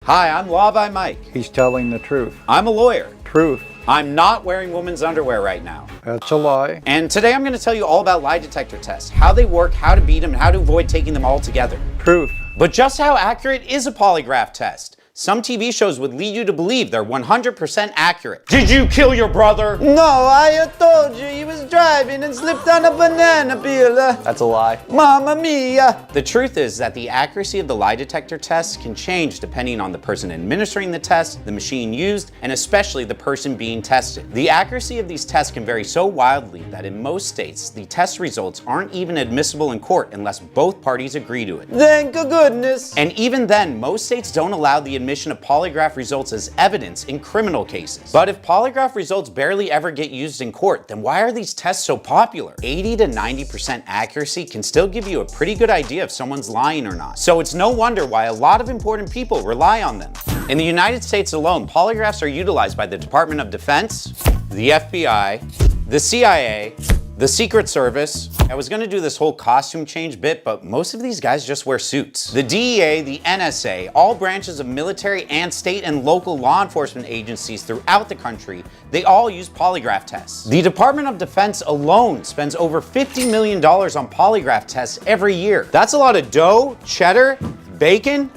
Hi, I'm Law by Mike. He's telling the truth. I'm a lawyer. Truth. I'm not wearing women's underwear right now. That's a lie. And today I'm going to tell you all about lie detector tests, how they work, how to beat them, and how to avoid taking them all together. Truth. But just how accurate is a polygraph test? Some TV shows would lead you to believe they're 100% accurate. Did you kill your brother? No, I told you he was driving and slipped on a banana peel. That's a lie. Mamma mia. The truth is that the accuracy of the lie detector tests can change depending on the person administering the test, the machine used, and especially the person being tested. The accuracy of these tests can vary so wildly that in most states, the test results aren't even admissible in court unless both parties agree to it. Thank goodness. And even then, most states don't allow the admission of polygraph results as evidence in criminal cases. But if polygraph results barely ever get used in court, then why are these tests so popular? 80 to 90% accuracy can still give you a pretty good idea if someone's lying or not. So it's no wonder why a lot of important people rely on them. In the United States alone, polygraphs are utilized by the Department of Defense, the FBI, the CIA, the Secret Service. I was gonna do this whole costume change bit, but most of these guys just wear suits. The DEA, the NSA, all branches of military and state and local law enforcement agencies throughout the country, they all use polygraph tests. The Department of Defense alone spends over $50 million on polygraph tests every year. That's a lot of dough, cheddar, bacon,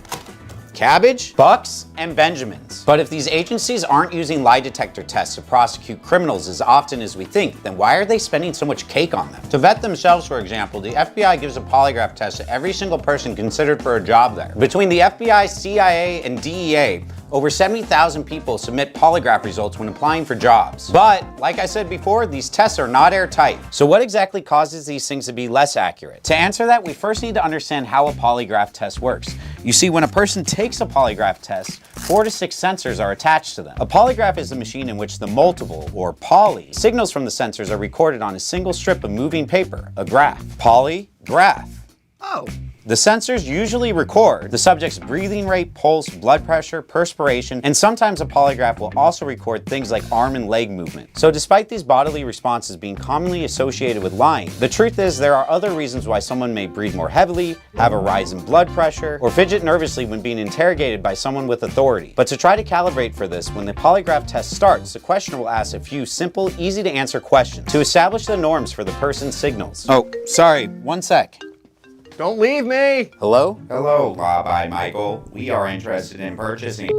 cabbage, bucks, and Benjamins. But if these agencies aren't using lie detector tests to prosecute criminals as often as we think, then why are they spending so much cake on them? To vet themselves, for example, the FBI gives a polygraph test to every single person considered for a job there. Between the FBI, CIA, and DEA, over 70,000 people submit polygraph results when applying for jobs. But, like I said before, these tests are not airtight. So what exactly causes these things to be less accurate? To answer that, we first need to understand how a polygraph test works. You see, when a person takes a polygraph test, 4 to 6 sensors are attached to them. A polygraph is a machine in which the multiple, or poly, signals from the sensors are recorded on a single strip of moving paper, a graph. Polygraph. Oh. The sensors usually record the subject's breathing rate, pulse, blood pressure, perspiration, and sometimes a polygraph will also record things like arm and leg movement. So despite these bodily responses being commonly associated with lying, the truth is there are other reasons why someone may breathe more heavily, have a rise in blood pressure, or fidget nervously when being interrogated by someone with authority. But to try to calibrate for this, when the polygraph test starts, the questioner will ask a few simple, easy to answer questions to establish the norms for the person's signals. Oh, sorry, one sec. Don't leave me! Hello? Hello, Law by Michael. We are interested in purchasing.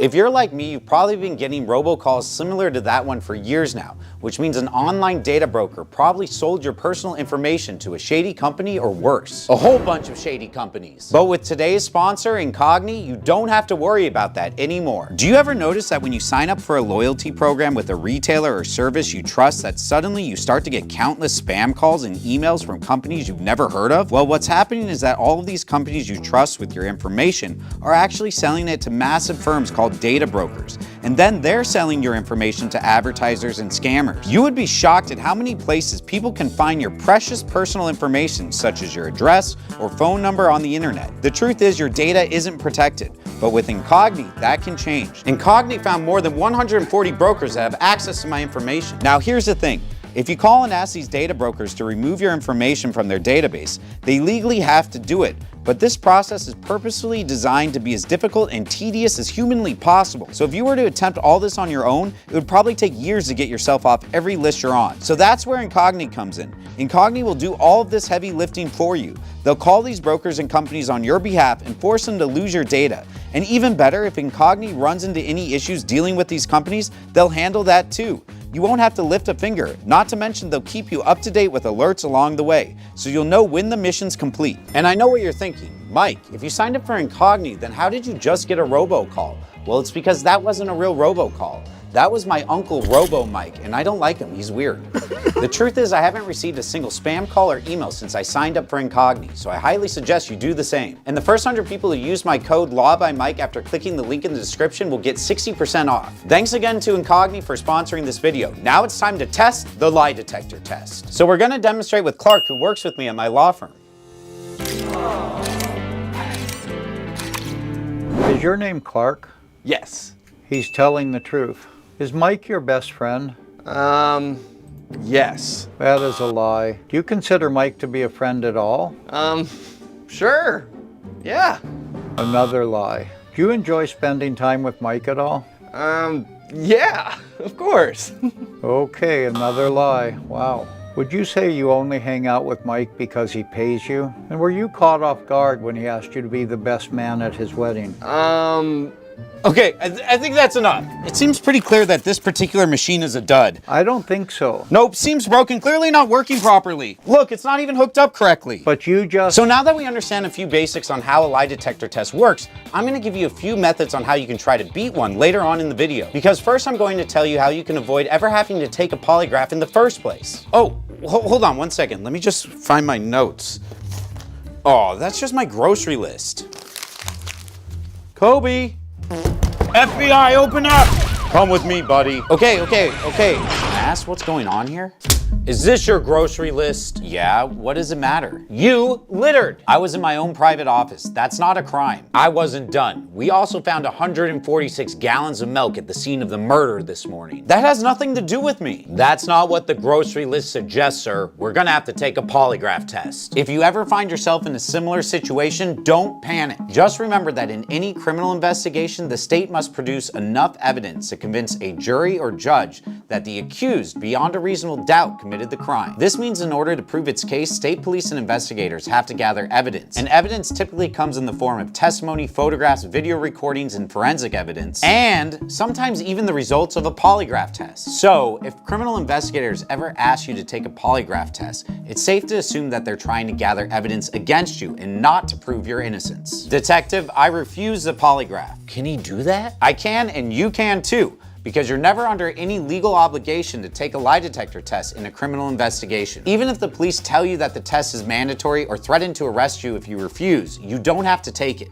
If you're like me, you've probably been getting robocalls similar to that one for years now, which means an online data broker probably sold your personal information to a shady company or worse. A whole bunch of shady companies. But with today's sponsor, Incogni, you don't have to worry about that anymore. Do you ever notice that when you sign up for a loyalty program with a retailer or service you trust, that suddenly you start to get countless spam calls and emails from companies you've never heard of? Well, what's happening is that all of these companies you trust with your information are actually selling it to massive firms called data brokers, and then they're selling your information to advertisers and scammers. You would be shocked at how many places people can find your precious personal information, such as your address or phone number on the internet. The truth is your data isn't protected, but with Incogni, that can change. Incogni found more than 140 brokers that have access to my information. Now here's the thing. If you call and ask these data brokers to remove your information from their database, they legally have to do it. But this process is purposefully designed to be as difficult and tedious as humanly possible. So if you were to attempt all this on your own, it would probably take years to get yourself off every list you're on. So that's where Incogni comes in. Incogni will do all of this heavy lifting for you. They'll call these brokers and companies on your behalf and force them to lose your data. And even better, if Incogni runs into any issues dealing with these companies, they'll handle that too. You won't have to lift a finger, not to mention they'll keep you up to date with alerts along the way, so you'll know when the mission's complete. And I know what you're thinking, Mike, if you signed up for Incogni, then how did you just get a robocall? Well, it's because that wasn't a real robocall. That was my uncle Robo Mike, and I don't like him, he's weird. The truth is I haven't received a single spam call or email since I signed up for Incogni, so I highly suggest you do the same. And the first 100 people who use my code Law by Mike after clicking the link in the description will get 60% off. Thanks again to Incogni for sponsoring this video. Now it's time to test the lie detector test. So we're gonna demonstrate with Clark, who works with me at my law firm. Is your name Clark? Yes. He's telling the truth. Is Mike your best friend? Yes. That is a lie. Do you consider Mike to be a friend at all? Sure. Yeah. Another lie. Do you enjoy spending time with Mike at all? Yeah, of course. Okay, another lie. Wow. Would you say you only hang out with Mike because he pays you? And were you caught off guard when he asked you to be the best man at his wedding? Okay, I think that's enough. It seems pretty clear that this particular machine is a dud. I don't think so. Nope, seems broken, clearly not working properly. Look, it's not even hooked up correctly. But you just... So now that we understand a few basics on how a lie detector test works, I'm gonna give you a few methods on how you can try to beat one later on in the video. Because first I'm going to tell you how you can avoid ever having to take a polygraph in the first place. Oh, hold on one second. Let me just find my notes. Oh, that's just my grocery list. Kobe! FBI, open up! Come with me, buddy. Okay. Ask what's going on here? Is this your grocery list? Yeah, what does it matter? You littered. I was in my own private office. That's not a crime. I wasn't done. We also found 146 gallons of milk at the scene of the murder this morning. That has nothing to do with me. That's not what the grocery list suggests, sir. We're gonna have to take a polygraph test. If you ever find yourself in a similar situation, don't panic. Just remember that in any criminal investigation, the state must produce enough evidence to convince a jury or judge that the accused, beyond a reasonable doubt, committed the crime. This means in order to prove its case, state police and investigators have to gather evidence. And evidence typically comes in the form of testimony, photographs, video recordings, and forensic evidence, and sometimes even the results of a polygraph test. So, if criminal investigators ever ask you to take a polygraph test, it's safe to assume that they're trying to gather evidence against you and not to prove your innocence. Detective, I refuse the polygraph. Can he do that? I can, and you can too. Because you're never under any legal obligation to take a lie detector test in a criminal investigation. Even if the police tell you that the test is mandatory or threaten to arrest you if you refuse, you don't have to take it.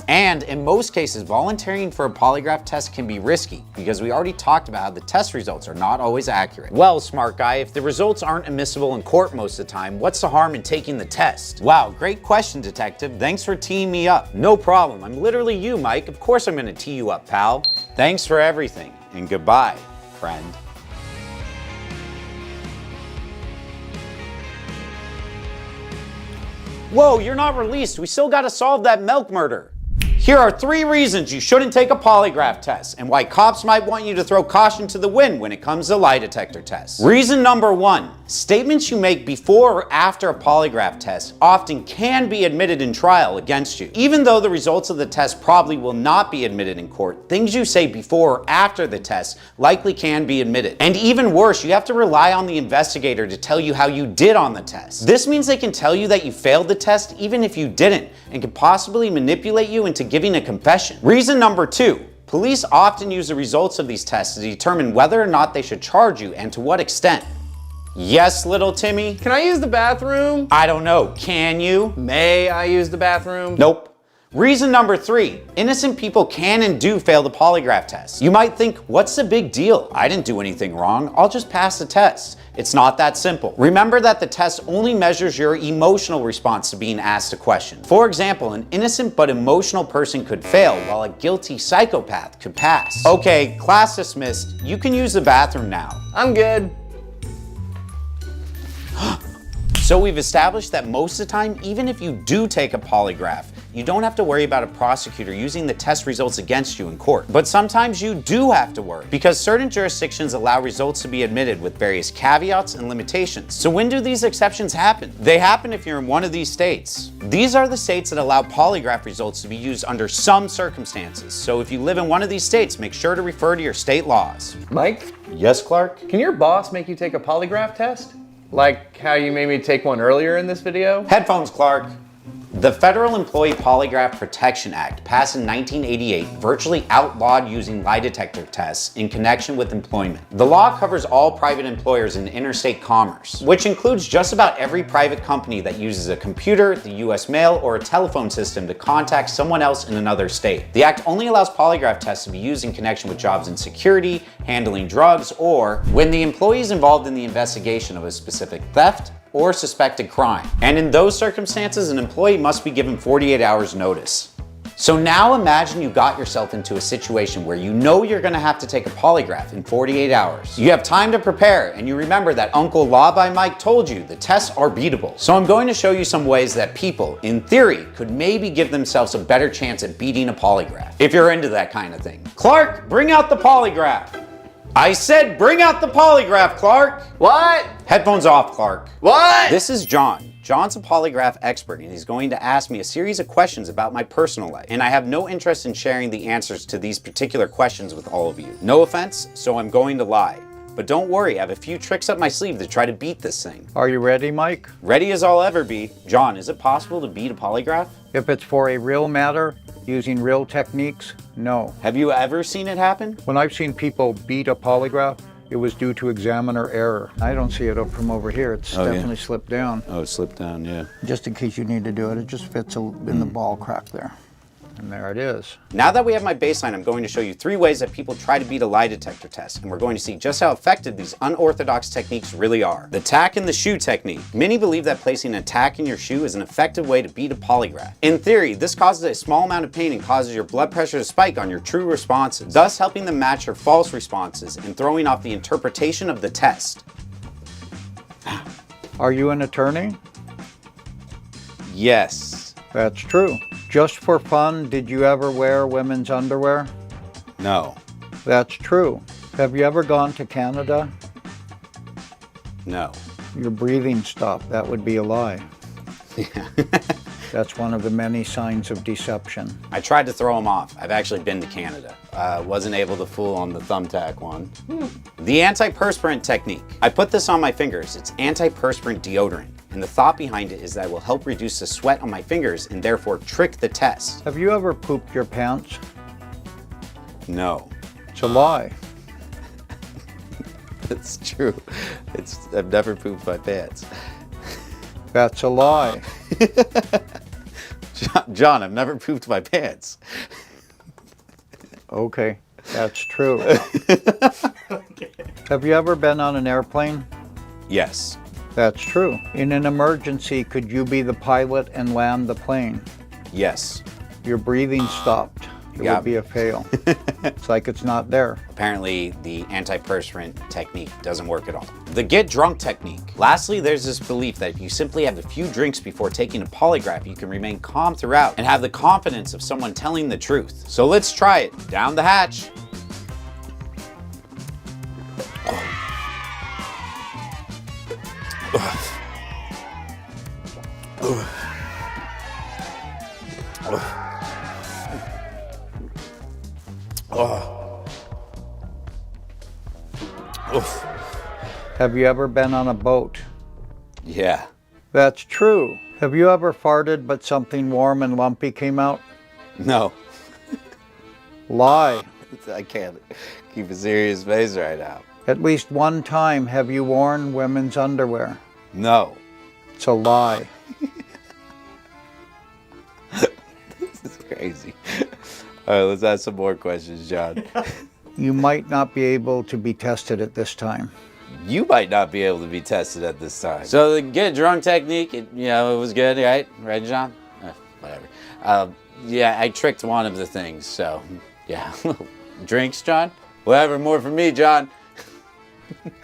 And in most cases, volunteering for a polygraph test can be risky because we already talked about how the test results are not always accurate. Well, smart guy, if the results aren't admissible in court most of the time, what's the harm in taking the test? Wow, great question, detective. Thanks for teeing me up. No problem. I'm literally you, Mike. Of course I'm gonna tee you up, pal. Thanks for everything. And goodbye, friend. Whoa, you're not released. We still gotta solve that milk murder. Here are 3 reasons you shouldn't take a polygraph test and why cops might want you to throw caution to the wind when it comes to lie detector tests. Reason number 1, statements you make before or after a polygraph test often can be admitted in trial against you. Even though the results of the test probably will not be admitted in court, things you say before or after the test likely can be admitted. And even worse, you have to rely on the investigator to tell you how you did on the test. This means they can tell you that you failed the test even if you didn't, and can possibly manipulate you into giving a confession. Reason number 2, police often use the results of these tests to determine whether or not they should charge you and to what extent. Yes, little Timmy? Can I use the bathroom? I don't know, can you? May I use the bathroom? Nope. Reason number 3, innocent people can and do fail the polygraph test. You might think, what's the big deal? I didn't do anything wrong, I'll just pass the test. It's not that simple. Remember that the test only measures your emotional response to being asked a question. For example, an innocent but emotional person could fail, while a guilty psychopath could pass. Okay, class dismissed. You can use the bathroom now. I'm good. So we've established that most of the time, even if you do take a polygraph, you don't have to worry about a prosecutor using the test results against you in court. But sometimes you do have to worry, because certain jurisdictions allow results to be admitted with various caveats and limitations. So when do these exceptions happen? They happen if you're in one of these states. These are the states that allow polygraph results to be used under some circumstances. So if you live in one of these states, make sure to refer to your state laws. Mike, Yes, Clark? can your boss make you take a polygraph test? Like how you made me take one earlier in this video? Headphones, Clark. The Federal Employee Polygraph Protection Act, passed in 1988, virtually outlawed using lie detector tests in connection with employment. The law covers all private employers in interstate commerce, which includes just about every private company that uses a computer, the US mail, or a telephone system to contact someone else in another state. The act only allows polygraph tests to be used in connection with jobs in security, handling drugs, or when the employee is involved in the investigation of a specific theft or suspected crime. And in those circumstances, an employee must be given 48 hours notice. So now imagine you got yourself into a situation where you know you're gonna have to take a polygraph in 48 hours. You have time to prepare, and you remember that Uncle Law by Mike told you the tests are beatable. So I'm going to show you some ways that people, in theory, could maybe give themselves a better chance at beating a polygraph, if you're into that kind of thing. Clark, bring out the polygraph. I said bring out the polygraph, Clark. What? Headphones off, Clark. What? This is John. John's a polygraph expert, and he's going to ask me a series of questions about my personal life. And I have no interest in sharing the answers to these particular questions with all of you. No offense, so I'm going to lie. But don't worry, I have a few tricks up my sleeve to try to beat this thing. Are you ready, Mike? Ready as I'll ever be. John, is it possible to beat a polygraph? If it's for a real matter, using real techniques, no. Have you ever seen it happen? When I've seen people beat a polygraph, it was due to examiner error. I don't see it up from over here. It's definitely slipped down. Oh, it slipped down, yeah. Just in case you need to do it, it just fits in the ball crack there. And there it is. Now that we have my baseline, I'm going to show you 3 ways that people try to beat a lie detector test, and we're going to see just how effective these unorthodox techniques really are. The tack in the shoe technique. Many believe that placing a tack in your shoe is an effective way to beat a polygraph. In theory, this causes a small amount of pain and causes your blood pressure to spike on your true responses, thus helping them match your false responses and throwing off the interpretation of the test. Are you an attorney? Yes. That's true. Just for fun, did you ever wear women's underwear? No. That's true. Have you ever gone to Canada? No. Your breathing stopped. That would be a lie. Yeah. That's one of the many signs of deception. I tried to throw him off. I've actually been to Canada. Wasn't able to fool on the thumbtack one. The antiperspirant technique. I put this on my fingers. It's antiperspirant deodorant. And the thought behind it is that it will help reduce the sweat on my fingers and therefore trick the test. Have you ever pooped your pants? No. It's a lie. That's true. I've never pooped my pants. That's a lie. John, I've never pooped my pants. Okay, that's true. Have you ever been on an airplane? Yes. That's true. In an emergency, could you be the pilot and land the plane? Yes. Your breathing stopped. It would be a fail. It's like it's not there. Apparently, the antiperspirant technique doesn't work at all. The get drunk technique. Lastly, there's this belief that if you simply have a few drinks before taking a polygraph, you can remain calm throughout and have the confidence of someone telling the truth. So let's try it. Down the hatch. Have you ever been on a boat? Yeah. That's true. Have you ever farted but something warm and lumpy came out? No. Lie. I can't keep a serious face right now. At least one time have you worn women's underwear? No. It's a lie. This is crazy. All right, let's ask some more questions, John. You might not be able to be tested at this time. You might not be able to be tested at this time. So the get drunk technique, it was good, right? Right, John? Whatever. Yeah, I tricked one of the things, so yeah. Drinks, John? Whatever, more for me, John.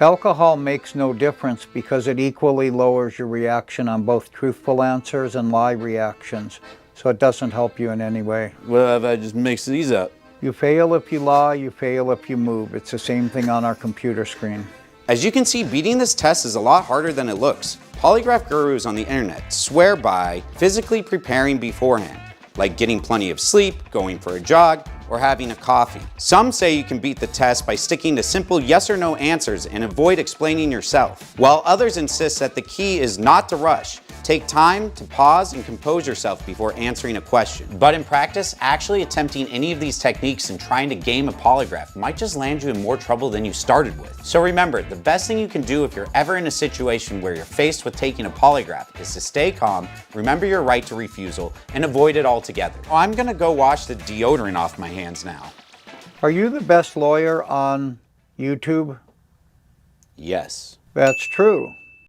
Alcohol makes no difference because it equally lowers your reaction on both truthful answers and lie reactions, so it doesn't help you in any way. Well, if I just mix these up? You fail if you lie, you fail if you move. It's the same thing on our computer screen. As you can see, beating this test is a lot harder than it looks. Polygraph gurus on the internet swear by physically preparing beforehand, like getting plenty of sleep, going for a jog, or having a coffee. Some say you can beat the test by sticking to simple yes or no answers and avoid explaining yourself, while others insist that the key is not to rush. Take time to pause and compose yourself before answering a question. But in practice, actually attempting any of these techniques and trying to game a polygraph might just land you in more trouble than you started with. So remember, the best thing you can do if you're ever in a situation where you're faced with taking a polygraph is to stay calm, remember your right to refusal, and avoid it altogether. I'm gonna go wash the deodorant off my hands now. Are you the best lawyer on YouTube? Yes. That's true.